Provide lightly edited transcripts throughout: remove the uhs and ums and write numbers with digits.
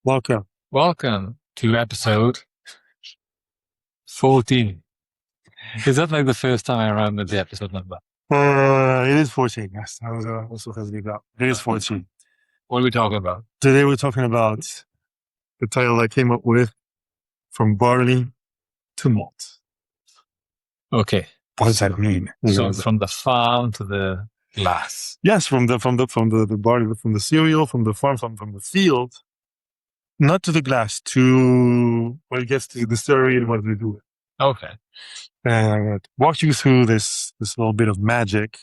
Welcome. Welcome to episode 14. Is that like the first time I remember the episode number? It is 14. Yes, I was also hesitating about. It is 14. What are we talking about? Today we're talking about the title I came up with, From Barley to Malt. Okay. What does that mean? So from the farm to the glass. Yes, from the barley, from the cereal, from the farm, from the field, not to the glass, to well, I guess to the distillery and what they do. Okay. And I'm going to walk you through this little bit of magic.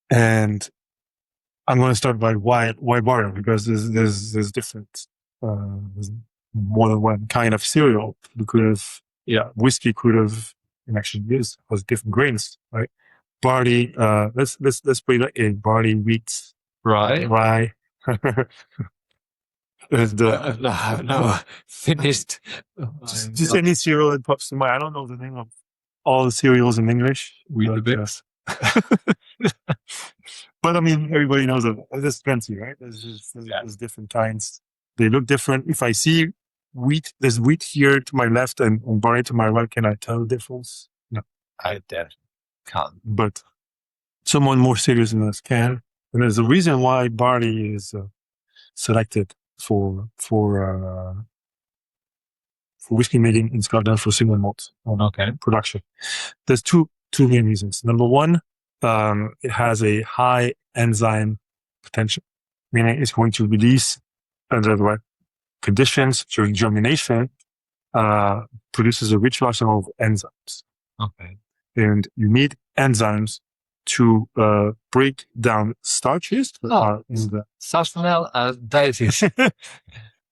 And I'm going to start by why barley, because there's different, there's more than one kind of cereal. We could have, whiskey could have, and actually is, was different grains, right? Barley, let's put it like in barley, wheat, rye. No, finished. Just any cereal that pops to mind. I don't know the name of all the cereals in English. Weetabix. But I mean, everybody knows that there's plenty, right? There's different kinds. They look different. If I see wheat, there's wheat here to my left and barley to my right. Can I tell the difference? No, I definitely can't. but someone more serious than us can. And there's a reason why barley is selected for whiskey making in Scotland for single malt production. There's two main reasons. Number one, it has a high enzyme potential, meaning it's going to release under the right conditions during germination, produces a rich arsenal of enzymes. Okay. And you need enzymes to break down starches that are in the Sashanel as dietitian.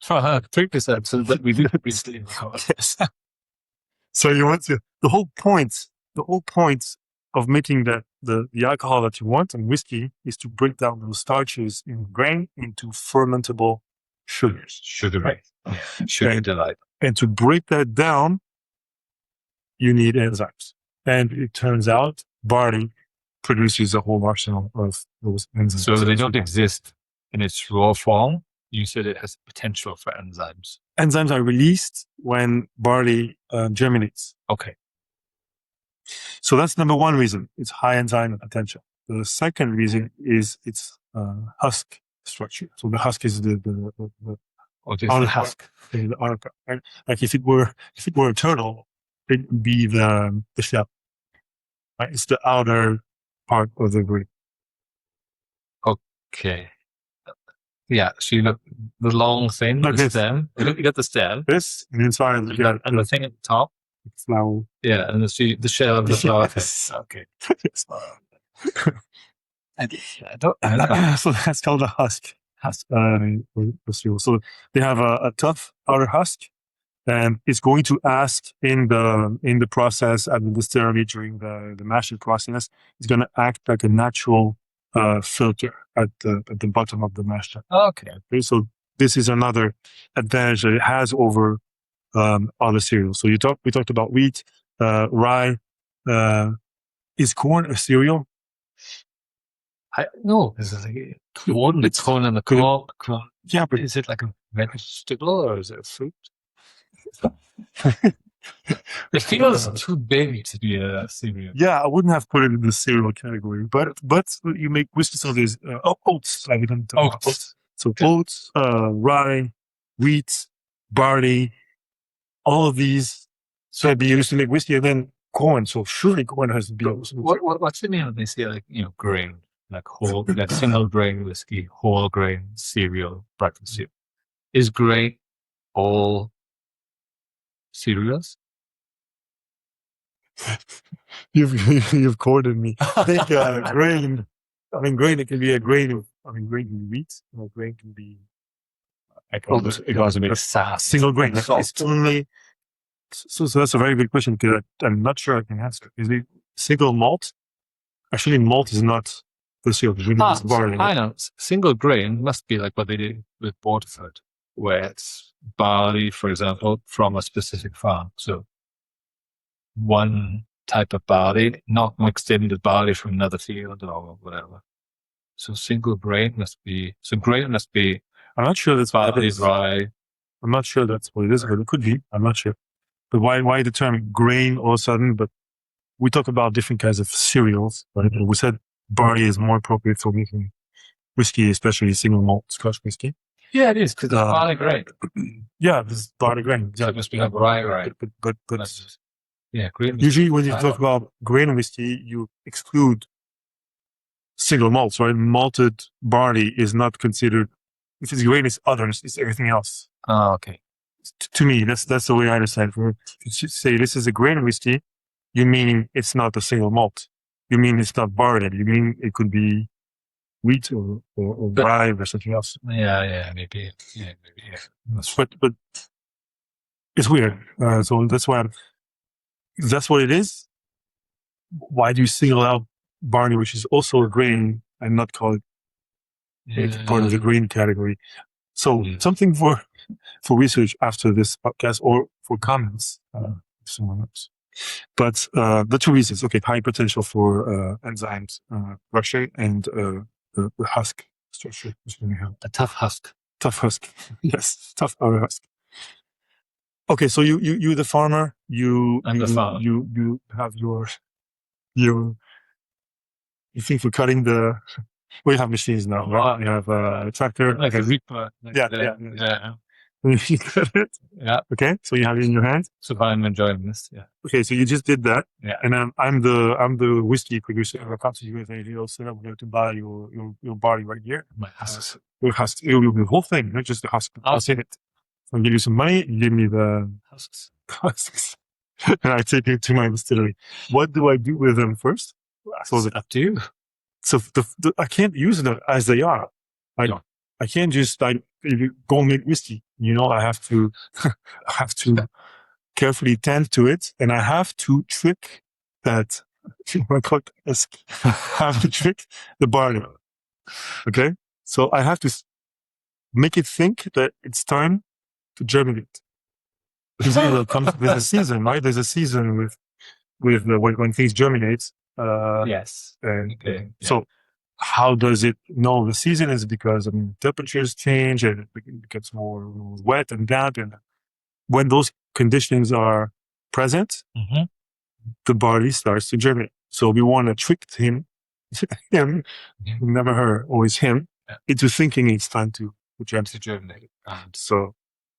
From a previous episode that we did recently. Yes. So you want to the whole point of making the alcohol that you want in whiskey is to break down those starches in grain into fermentable sugars. Sugar, right? Yeah. Sugar delight. And to break that down, you need enzymes. And it turns out barley produces a whole arsenal of those enzymes. So they don't exist in its raw form. You said it has potential for enzymes. Enzymes are released when barley germinates. Okay. So that's number one reason. It's high enzyme potential. The second reason is its husk structure. So the husk is the outer husk. The outer part, right? Like if it were a turtle, it would be the shell. Right? It's the outer part of the grain. Okay. Yeah, so you got the long thing, the stem. You got the stem. This, and inside you got and the thing at the top. Flower. Yeah, and the shell of the flower. Okay. So that's called a husk. So they have a tough outer husk, and it's going to act in the process at the distillery during the mashing process. It's going to act like a natural filter at the bottom of the mash tun. Okay. So this is another advantage that it has over other cereals. So we talked about wheat, rye. Is corn a cereal? No, it's like corn. It's corn in the corn. Yeah, but is it like a vegetable or is it a fruit? It feels too big to be a cereal. Yeah, I wouldn't have put it in the cereal category, but you make whiskey. So there's oats. Like we don't talk about oats. So oats, rye, wheat, barley, all of these can be used to make whiskey, and then corn. So surely corn has to be. What's the mean when they say like grain, like whole, like single grain whiskey, whole grain cereal, breakfast cereal? Is grain all cereals? You've cornered me. I think grain. Grain. It can be a grain of. Grain can be wheat. Grain can be. It was a bit single grain. It's only. So that's a very good question because I'm not sure I can answer. Is it single malt? Actually, malt is not the cereal. I know. Single grain must be like what they did with Waterford, where it's barley, for example, from a specific farm. So one type of barley, not mixed in with barley from another field or whatever. So single grain must be I'm not sure that's what it Barley, is. rye. I'm not sure that's what it is, but it could be. I'm not sure. But why the term grain all of a sudden? But we talk about different kinds of cereals, right? We said barley is more appropriate for making whiskey, especially single malt Scotch whiskey. Yeah, it is, because it's barley grain. Yeah, this is barley grain. So it must be like rye. But yeah, grain. usually when you talk about grain whiskey, you exclude single malts, right? Malted barley is not considered. If it's grain, it's others. It's everything else. Oh, okay. To me, that's the way I understand. If you say this is a grain whiskey, you mean it's not a single malt. You mean it's not barley. You mean it could be wheat or rye or something else. Yeah, maybe. But it's weird. So that's why that's what it is. Why do you single out barley, which is also a grain, and not call it part of the grain category? So something for research after this podcast or for comments, someone else. But the two reasons, okay, high potential for enzymes rushing and the husk structure is going to help. A tough husk. Tough husk. Yes, tough outer husk. Okay, so you the farmer, I'm the farmer. You have your you think for cutting the. We have machines now, right? We have a tractor, like a reaper. Yeah. You cut it. Yeah. Okay, so you have it in your hand. So I'm enjoying this. Yeah. Okay, so you just did that. Yeah. And I'm the whiskey producer. I'll come to you with a little setup. We're going to buy your barley right here. My husks. Your husk. It will be the whole thing, not just the husk. I'll in it. I'll give you some money. You give me the husks. And I take it to my distillery. What do I do with them first? So it's up to you. So I can't use them as they are. I can't just go make whiskey. I have to carefully tend to it, and I have to trick that. I have to trick the barley. Okay, so I have to make it think that it's time to germinate. Because there's a season, right? There's a season with when things germinate. Yes. So how does it know the season? Is because temperatures change and it gets more wet and damp, and when those conditions are present, the barley starts to germinate. So we want to trick him, never her, always him, into thinking it's time to germinate. So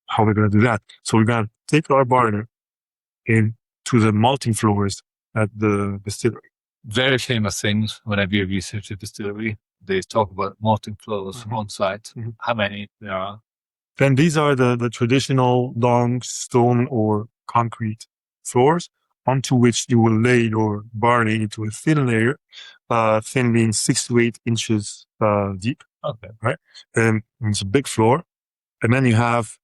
how are we going to do that? So we're going to take our barley into the malting floors at the distillery. Very famous things whenever you research a distillery. They talk about malting floors on site, how many there are. Then these are the traditional long stone or concrete floors onto which you will lay your barley into a thin layer, thin being 6 to 8 inches deep. Okay. Right? And it's a big floor. And then you have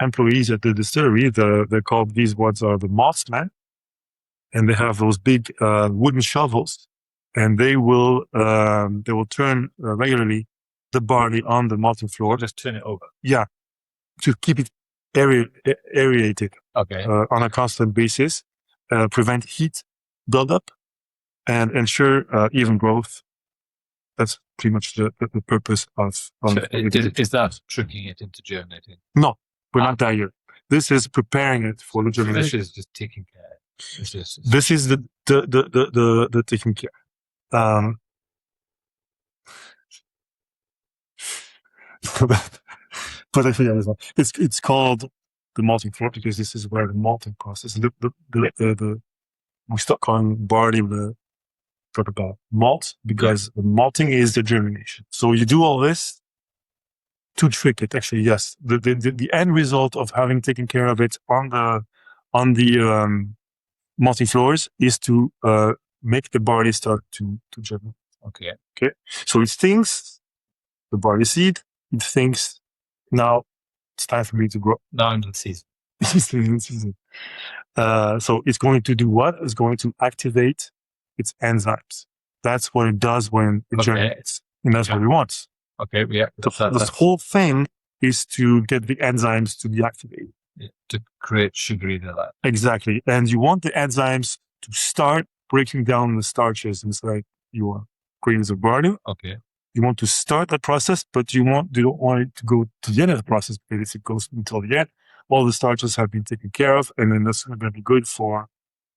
employees at the distillery. They're called, these ones are the mossmen. And they have those big wooden shovels, and they will turn regularly the barley on the malting floor. Just turn it over. Yeah, to keep it aerated. Okay. On a constant basis, prevent heat buildup, and ensure even growth. That's pretty much the purpose of. Is that tricking it into germinating? No, we're not there yet. This is preparing it for the germination. This is just taking care. This is the taking care. But I forget this one. It's called the malting floor because this is where the malting process. We stop calling barley talk about malt because the malting is the germination. So you do all this to trick it. Actually, yes, the end result of having taken care of it on the malting floors is to make the barley start to germinate. Okay. So it thinks the barley seed. It thinks now it's time for me to grow. Now in the season. It's in season. So it's going to do what? It's going to activate its enzymes. That's what it does when it germinates, and that's what we want. Okay. Yeah. The whole thing is to get the enzymes to be activated. To create sugary delight. Exactly. And you want the enzymes to start breaking down the starches inside your grains of barley. Okay. You want to start that process, but you don't want it to go to the end of the process, because if it goes until the end, all the starches have been taken care of, and then that's going to be good for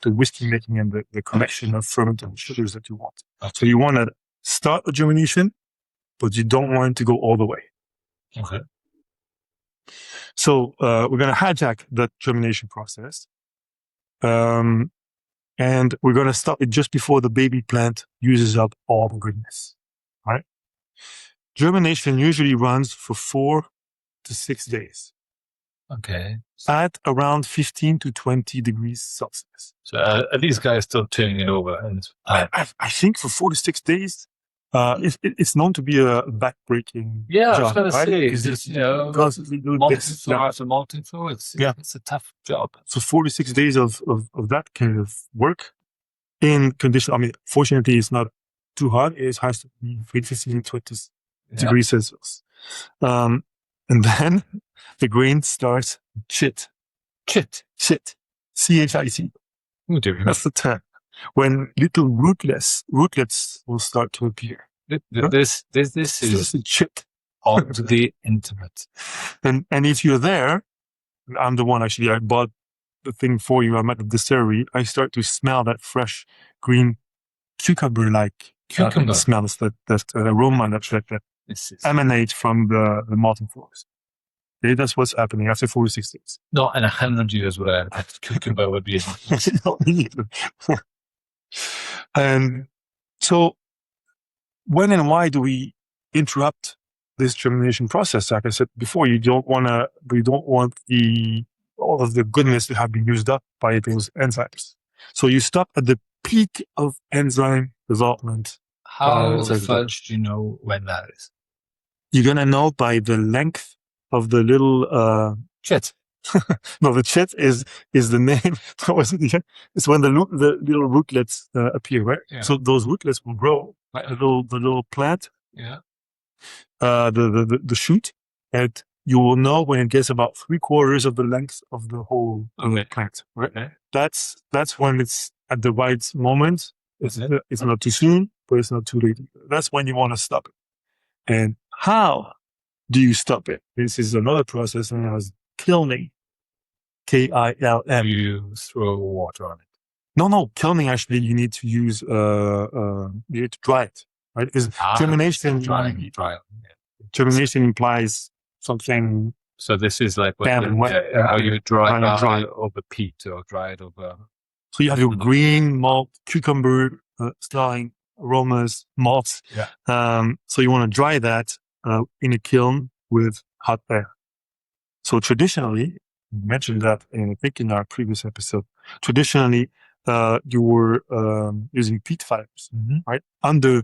the whiskey making and the collection of fermented sugars that you want. So you want to start the germination, but you don't want it to go all the way. Okay. So we're going to hijack that germination process. And we're going to stop it just before the baby plant uses up all the goodness. Right? Germination usually runs for 4 to 6 days. Okay. At around 15 to 20 degrees Celsius. So are these guys still turning it over? And I think for 4 to 6 days, it's known to be a backbreaking yeah, job. I was going right? to say, Because it's, you know, constantly do malting this. flow after malting flow, it's a tough job. So 4 to 6 days of that kind of work in condition. I mean, fortunately, it's not too hot. It has to be 15 to 20 degrees Celsius. And then the grain starts chit. Chit. C-H-I-T. Oh, dear. That's the term. When little rootlets will start to appear. This is a chit. oddly intimate. And if you're there, I'm the one actually, I bought the thing for you. I'm at the distillery. I start to smell that fresh green cucumber-like smell, that aroma that emanates from the malting floors. Okay, that's what's happening after 4 to 6 days. Not in 100 years would a cucumber would be. And so when and why do we interrupt this germination process? Like I said before, we don't want all of the goodness to have been used up by those enzymes. So you stop at the peak of enzyme development. How the fudge do you know when that is? You're going to know by the length of the little chit. No, the chit is the name. It's when the little rootlets appear, right? Yeah. So those rootlets will grow, right? The little plant. Yeah. The shoot, and you will know when it gets about 3/4 of the length of the whole plant, right? Okay. That's when it's at the right moment. It's not too soon, but it's not too late. That's when you want to stop it. And how do you stop it? This is another process known as kilning. K-I-L-M. You throw water on it. No. Kilning, actually, you need to use, you need to dry it, right? Because germination, germination implies something. So this is like how you dry it over peat or dry it over. So you have your green malt, cucumber, smelling aromas, malts. Yeah. So you want to dry that in a kiln with hot air. So traditionally, you mentioned that I think in our previous episode, traditionally you were using peat fires, right? Under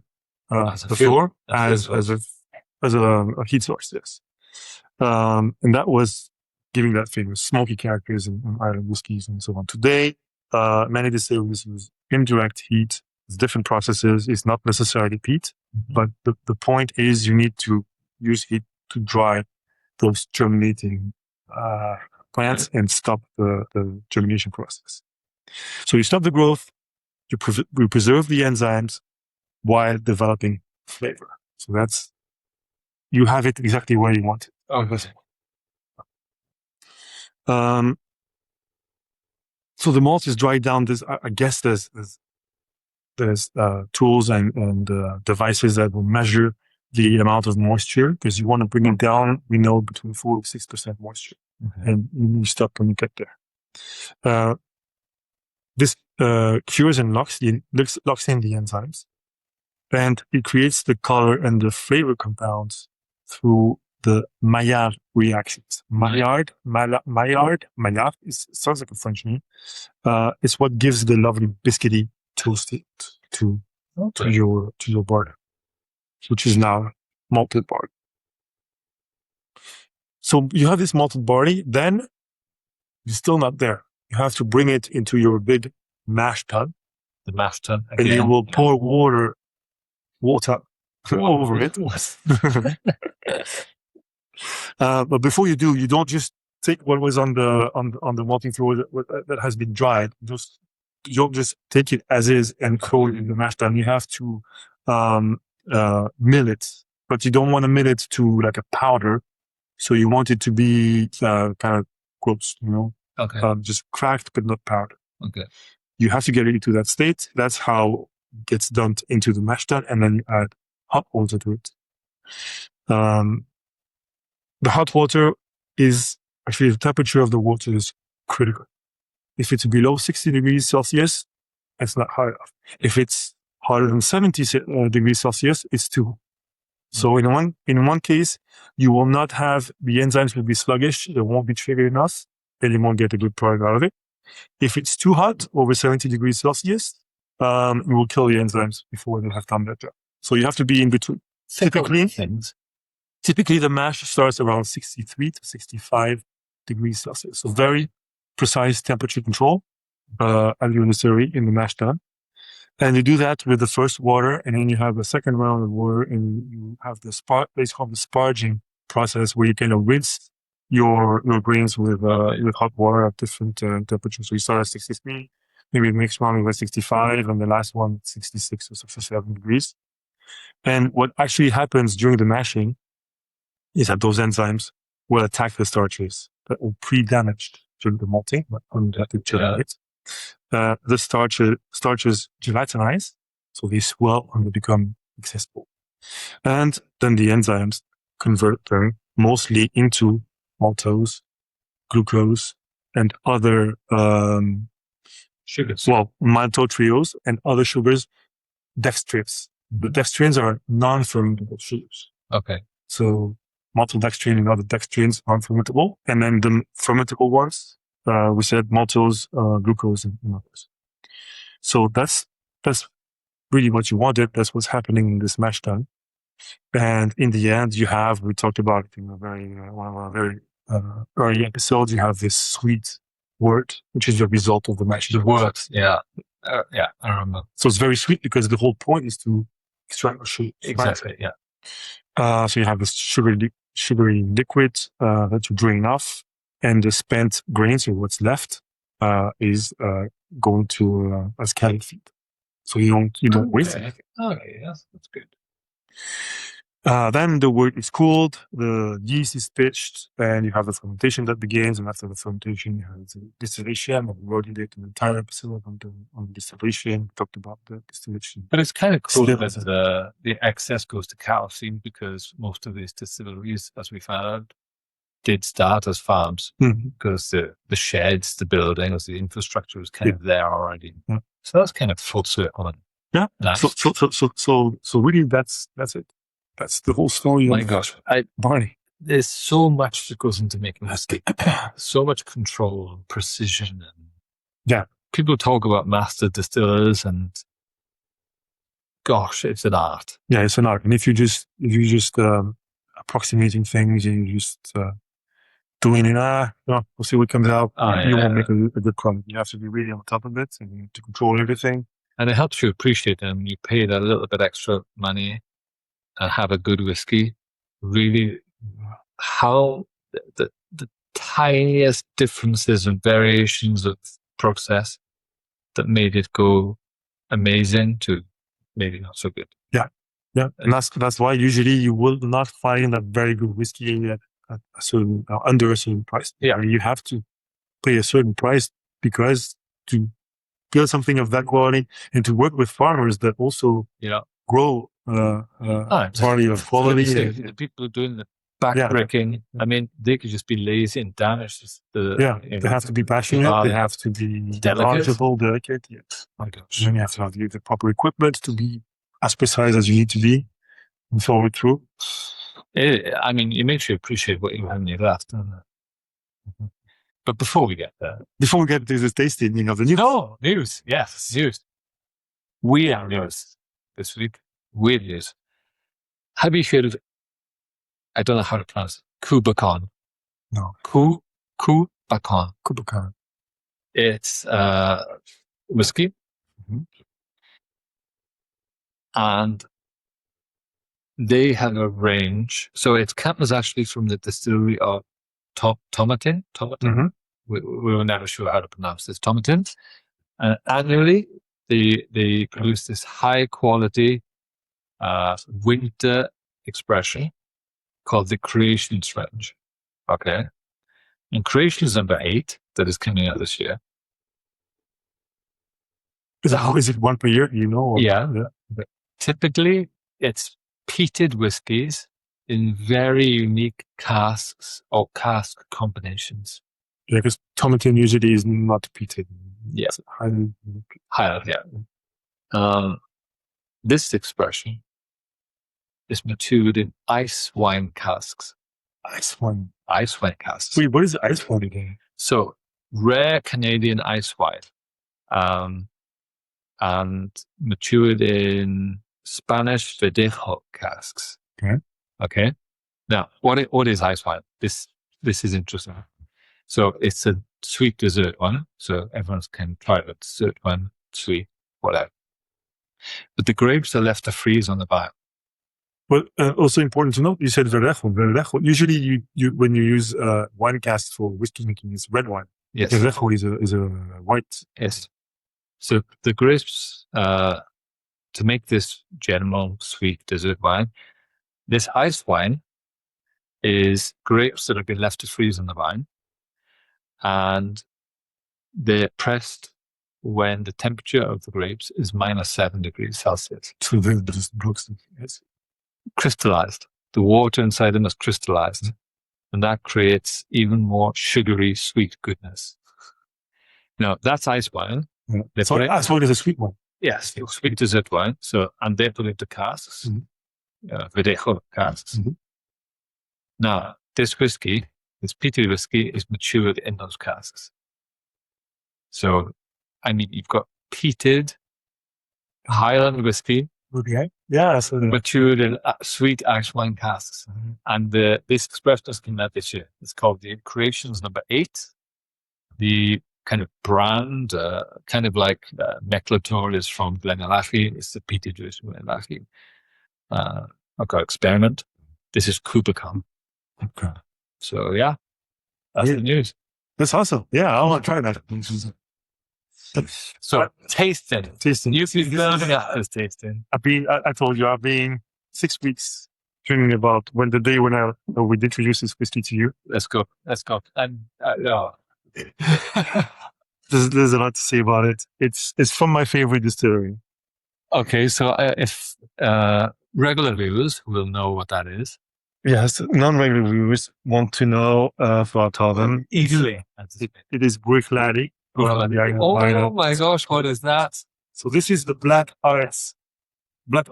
the floor as a heat source, yes. And that was giving that famous smoky characters in Ireland whiskeys and so on. Today, many distilleries use indirect heat. It's different processes. It's not necessarily peat, but the point is you need to use heat to dry those germinating plants and stop the germination process. So you stop the growth, you preserve the enzymes while developing flavor. So you have it exactly where you want it. So the malt is dried down. I guess there's tools and devices that will measure the amount of moisture, because you want to bring it down. We know between 4 to 6% moisture, and you stop when you get there. This cures and locks in the enzymes, and it creates the color and the flavor compounds through the Maillard reactions. Maillard sounds like a French name. It's what gives the lovely biscuity toast to your barley, which is now malted barley. So you have this malted barley, then you're still not there. You have to bring it into your big mash tun. The mash tun. And you will pour water over it. But before you do, you don't just take what was on the malting floor that has been dried. You don't just take it as is and throw it in the mash tun. You have to mill it, but you don't want to mill it to like a powder. So you want it to be kind of gross, Okay. Just cracked but not powder. Okay. You have to get it into that state. That's how it gets dumped into the mash tun, and then you add hot water to it. The hot water is actually the temperature of the water is critical. If it's below 60 degrees Celsius, it's not hot enough. If it's hotter than 70 degrees Celsius, it's too hot. So in one case, you will not have the enzymes will be sluggish. They won't be triggered enough, and you won't get a good product out of it. If it's too hot, over 70 degrees Celsius, it will kill the enzymes before they have done their job. So you have to be in between. Typically, the mash starts around 63 to 65 degrees Celsius. So very precise temperature control as necessary in the mash tun. And you do that with the first water, and then you have the second round of water, and you have the it's called the sparging process, where you kind of rinse your grains with hot water at different temperatures. So you start at 63, maybe the next one was 65, and the last one 66 or 67 degrees. And what actually happens during the mashing is that those enzymes will attack the starches that were pre-damaged during the malting, but undiluted gelatinate. The starches gelatinize, so they swell and they become accessible. And then the enzymes convert them mostly into maltose, glucose, and other sugars. Well, maltodextrose and other sugars, dextrins. The dextrins are non-fermentable sugars. Okay. So maltodextrin and other dextrins are fermentable, and then the fermentable ones, we said maltose, glucose, and others. So that's really what you wanted. That's what's happening in this mash tun. And in the end, we talked about it in one of our very early episodes. You have this sweet wort, which is the result of the mash. The wort, yeah, I remember. So it's very sweet because the whole point is to extract the sugar. Exactly, right? Yeah. So you have this sugary liquid that you drain off, and the spent grains, or what's left, is going to as cattle feed. So you don't waste it. Okay, that's good. Then the wort is cooled, the yeast is pitched, and you have the fermentation that begins. And after the fermentation, you have the distillation. We already did an entire episode on distillation. We talked about the distillation. But it's kind of cool that the excess goes to cattle feed, because most of these distilleries, as we found out, did start as farms, because the sheds, the buildings, the infrastructure was kind of there already. Yeah. So that's kind of full circle. Yeah. Nice. So really, that's it. That's the whole story. My gosh, Barley. There's so much that goes into making whiskey. So much control and precision. And people talk about master distillers, and gosh, it's an art. Yeah, it's an art. And if you just approximating things, and you just doing it, we'll see what comes out. You won't make a good product. You have to be really on top of it, and you have to control everything. And it helps you appreciate them. You pay that little bit extra money and have a good whiskey. Really, how the tiniest differences and variations of process that made it go amazing to maybe not so good. Yeah, and that's why usually you will not find a very good whiskey at a certain under a certain price. Yeah, I mean, you have to pay a certain price, because to build something of that quality and to work with farmers that also grow barley of quality. The people who are doing the backbreaking, I mean, they could just be lazy and damage they have to be passionate. They have to be knowledgeable, delicate. Yes. My gosh. And then you have to have the proper equipment to be as precise as you need to be and follow it through. I mean, it makes you appreciate what you have in your glass, doesn't it? But before we get there, to the tasting of the news. No, news. Yes, news. We are news this week. Weird news. Have you heard of, I don't know how to pronounce it, Kubacon? No. Kubacon. Kubacon. It's whiskey. And they have a range. So its cap is actually from the distillery of Tomatin. We were never sure how to pronounce this. Tomatin. Annually, they produce this high quality winter expression called the Creations range. Okay. And Creation is number 8 that is coming out this year. Is it one per year? Or, yeah. Typically, it's peated whiskies in very unique casks or cask combinations. Yeah, because Tomatin usually is not peated. Yeah. It's highly yeah. This expression is matured in ice wine casks. Ice wine. Ice wine casks. Wait, what is ice wine again? So, rare Canadian ice wine. And matured in Spanish Verdejo casks. Okay. Now, what is ice wine? This is interesting. So it's a sweet dessert one. So everyone can try it. Dessert one, sweet, whatever. But the grapes are left to freeze on the vine. But also important to note, you said Verdejo. Verdejo. Usually, you when you use wine casks for whiskey making, it's red wine. Yes. Verdejo is a white. Yes. So the grapes, to make this general sweet dessert wine, this ice wine is grapes that have been left to freeze on the vine, and they're pressed when the temperature of the grapes is -7 degrees Celsius. So they're just yes. Crystallized. The water inside them is crystallized, and that creates even more sugary, sweet goodness. Now, that's ice wine. Yeah. So ice wine is a sweet one. Yes, sweet dessert wine. So, and they put into casks, Verdejo casks. Mm-hmm. Now, this whiskey, this peated whiskey, is matured in those casks. So, I mean, you've got peated Highland whiskey, okay, yeah, so matured in sweet ice wine casks, and this expression has come out this year. It's called the Creations number 8. The kind of brand, kind of like Meclator is from Glenallachie. It's the peated juice from Glenallachie. I've got Experiment. This is Kubicon. Okay. So yeah, that's the news. That's awesome. Yeah, I want to try that. So tasting. You've been building up this tasting. I told you, I've been 6 weeks dreaming about when I would introduce this whiskey to you. Let's go. And no. There's a lot to say about it. It's from my favorite distillery. Okay, so if regular viewers will know what that is. Yes, non-regular viewers want to know for them easily. It is Bruichladdich. Oh my gosh, what is that? So this is the Black Art that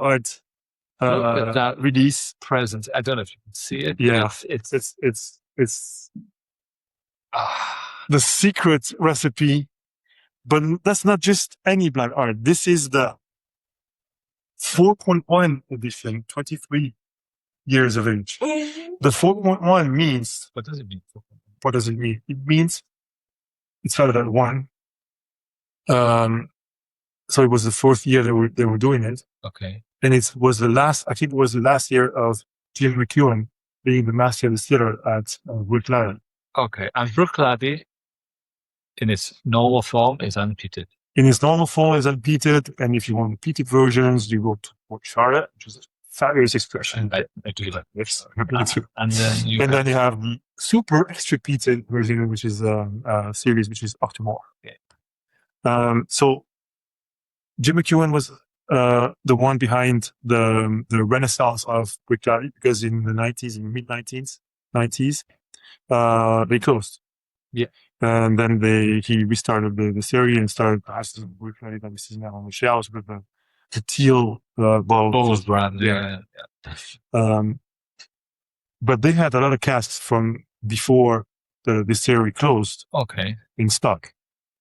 release present. I don't know if you can see it. Yeah, it's the secret recipe, but that's not just any Black Art. This is the 4.1 edition, 23 years of age. The 4.1 means, what does it mean? What does it mean? It means it started at 1. So it was the 4th year they were doing it. Okay. And it was the last year of Jim McEwen being the master distiller at Bruichladdich. Okay. And Bruichladdich, in its normal form, is unpeated. In its normal form, is unpeated. And if you want peated versions, you go to Port Charlotte, which is a fabulous expression. I do like this. And then you have the super extra peated version, which is a series, which is Octomore. Okay. So Jim McEwen was the one behind the renaissance of Bruichladdich, because in the mid-90s, they closed. Yeah. And then he restarted the series and started Bruichladdich, and this is now on the shelves with the teal Bowls brand. Yeah. But they had a lot of casks from before the distillery closed. Okay. In stock.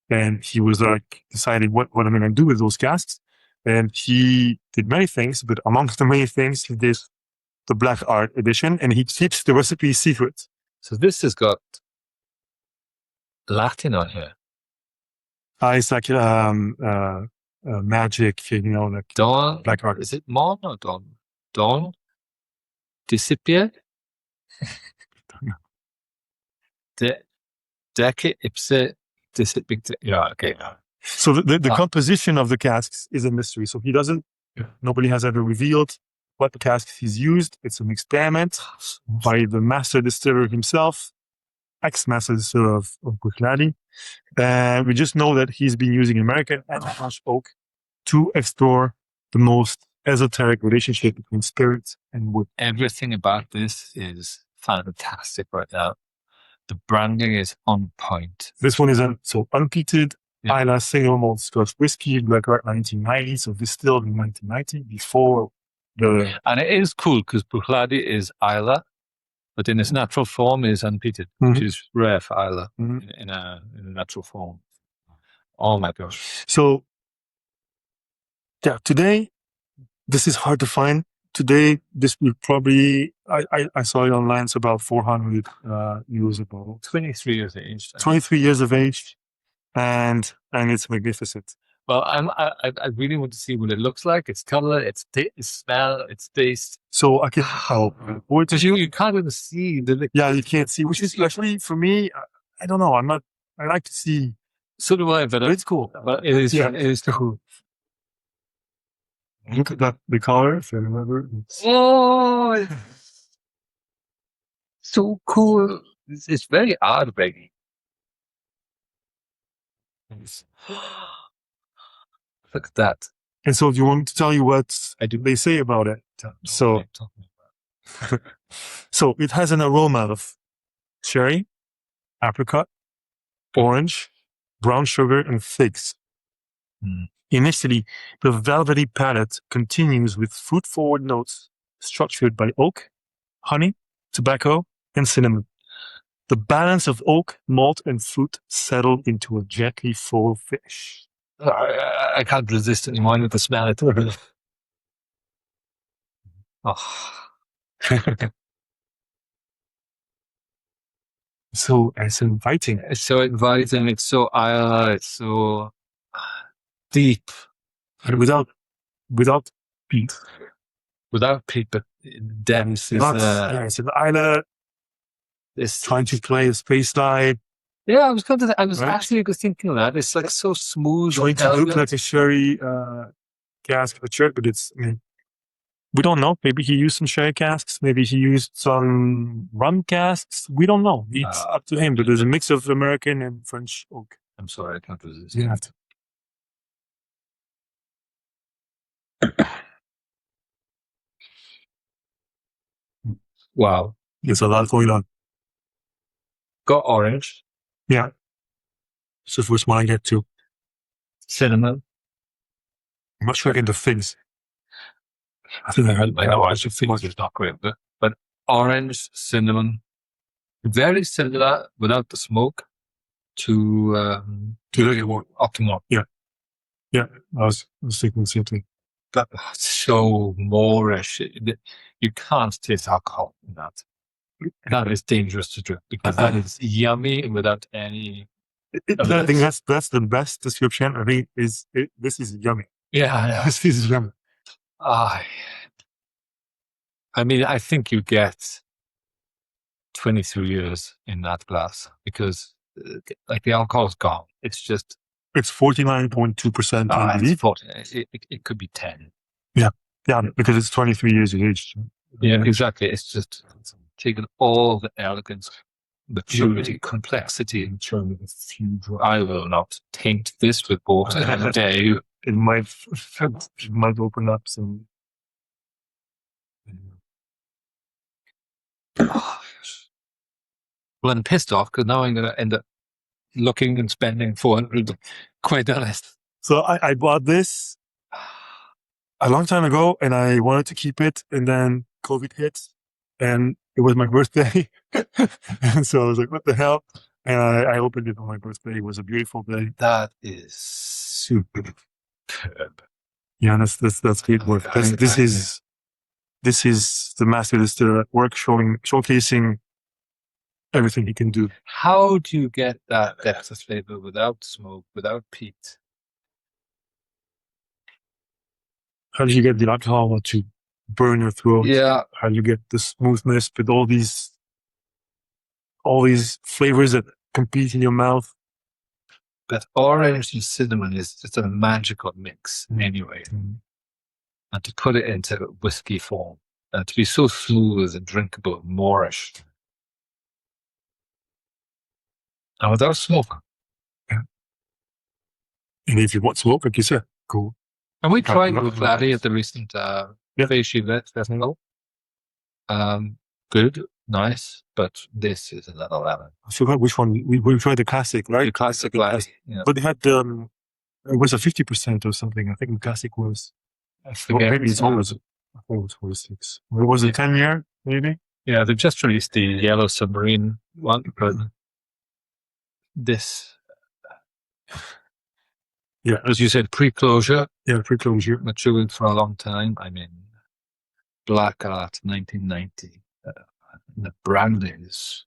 And he was deciding what am I going to do with those casks? And he did many things, but amongst the many things, he did the Black Art edition, and he keeps the recipe secret. So this has got Latin on here. It's like magic, like Dawn. Black Art. Is it Mon or Dawn? Dawn? Discipia? Dece ipse discipit. Yeah, okay. So the composition of the casks is a mystery. So nobody has ever revealed what casks he's used. It's an experiment by the master distiller himself, ex-master distiller of Bruichladdich. And we just know that he's been using American and Scotch oak to explore the most esoteric relationship between spirits and wood. Everything about this is fantastic right now. The branding is on point. This one is unpeated Yeah. Islay single malt Scotch whiskey, Black Rock 1990, so distilled in 1990 before the. And it is cool because Bruichladdich is Islay, but in its natural form is unpeated, which is rare for Islay in a natural form. Oh my gosh. So, yeah, today, this is hard to find. Today, this will probably, I saw it online, it's about 400 euros a bottle. 23 years aged. 23 years of age, and it's magnificent. Well, I really want to see what it looks like. Its color, its smell, its taste. So I can help. Because you can't even see the liquid. Yeah, you can't see, which is actually for me. I don't know. I like to see. So do I, but It's cool. But it is cool. Look at that, the color. If you remember. Oh, so cool! It's very odd, Becky. Look at that. And so, do you want me to tell you what they say about it? So, so it has an aroma of cherry, apricot, orange, brown sugar, and figs. Initially, the velvety palate continues with fruit-forward notes structured by oak, honey, tobacco, and cinnamon. The balance of oak, malt, and fruit settle into a gently full finish. I can't resist anymore. I need to smell it. Oh. So it's inviting. It's so inviting. It's so it's so deep. And without peat. Without peat, but dense. It's an island. It's trying to play a space slide. Yeah, I was actually thinking of that. It's like so smooth. Trying to look like a sherry cask of a church, but we don't know. Maybe he used some sherry casks. Maybe he used some rum casks. We don't know. It's up to him. But there's a mix of American and French oak. I'm sorry, I can't resist. You have to. Wow. There's a lot going on. Got orange. Yeah. It's the first one I get to. Cinnamon. I'm not sure I get the figs. I think I know I should figs is not great, but orange, cinnamon, very similar without the smoke to the Optimum. Yeah. I was thinking the same thing. That's so moreish. You can't taste alcohol in that. That is dangerous to drink because that is yummy without any. I think that's the best description. I think this is yummy. Yeah, this is yummy. I mean, I think you get 23 years in that glass because, like, the alcohol's gone. It's 49.2%. It could be 10. Yeah, because it's 23 years of age. Yeah, exactly. It's just taken all the elegance, maturity, complexity, and turned with a few. I will not taint this with water. How dare you? It might open up some. Oh, well, I'm pissed off because now I'm going to end up looking and spending 400 quid on it. So I bought this a long time ago and I wanted to keep it, and then COVID hit and it was my birthday. And so I was like, what the hell? And I opened it on my birthday. It was a beautiful day. That is superb. Yeah, that's great work. This is the master distiller at work, showcasing everything he can do. How do you get that depth of flavor without smoke, without peat? How do you get the alcohol to burn your throat? Yeah. How do you get the smoothness with all these flavors that compete in your mouth? But orange and cinnamon is just a magical mix anyway. and to put it into whiskey form, to be so smooth and drinkable, moreish, and without smoke. And if you want smoke, like you said, cool. And we tried Not- Barley at the recent festival. Good, nice, but this is another level. I forgot which one. We tried the classic, right? The classic Barley. Yeah. But they had it was a 50% or something. I think the classic was. I forget. Maybe it's always. I thought it was 46. Was it 10-year? Maybe. Yeah, they've just released the Yellow Submarine one, but this. Yeah, as you said, pre-closure. Yeah, pre-closure. Matured for a long time. I mean, Black Art, 1990. The brand is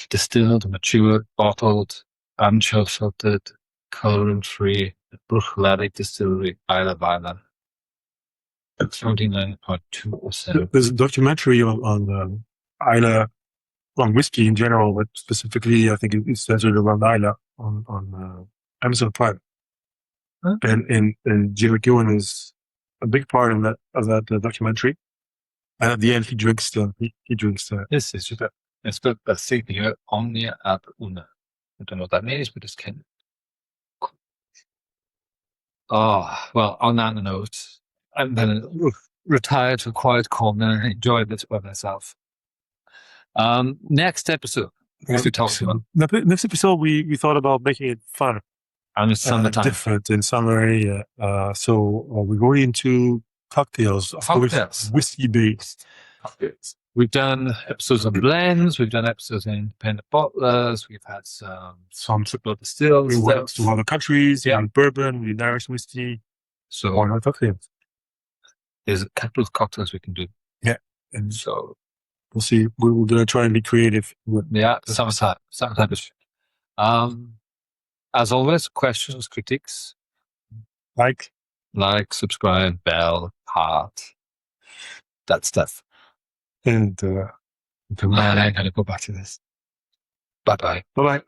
distilled, matured, bottled, ancho filtered, colorant-free, Bruichladdich Distillery, Isle of Ireland. 49.2%. There's a documentary on Isla, on whiskey in general, but specifically, I think it's centered around Isla on Amazon Prime. Huh? And Jerry Gillen is a big part of that documentary. And at the end, he drinks This is just it's got a thing here, Omnia ab una. I don't know what that means, but it's kind of. Oh, well, on that note, I'm going to retire to a quiet corner and enjoy this by myself. Next episode, Next episode, we thought about making it fun. And it's summertime. Different in summer. So we're going into cocktails. Whiskey based cocktails. We've done episodes on blends. We've done episodes on independent bottlers. We've had some triple distills. We went to other countries. Yeah. Bourbon, with Irish whiskey. So why not cocktails? There's a couple of cocktails we can do. Yeah. And so we'll see. We're going to try and be creative. Yeah, summertime. As always, questions, critiques. Like, subscribe, bell, heart, that stuff. And I'm going to go back to this. Bye-bye. Bye-bye.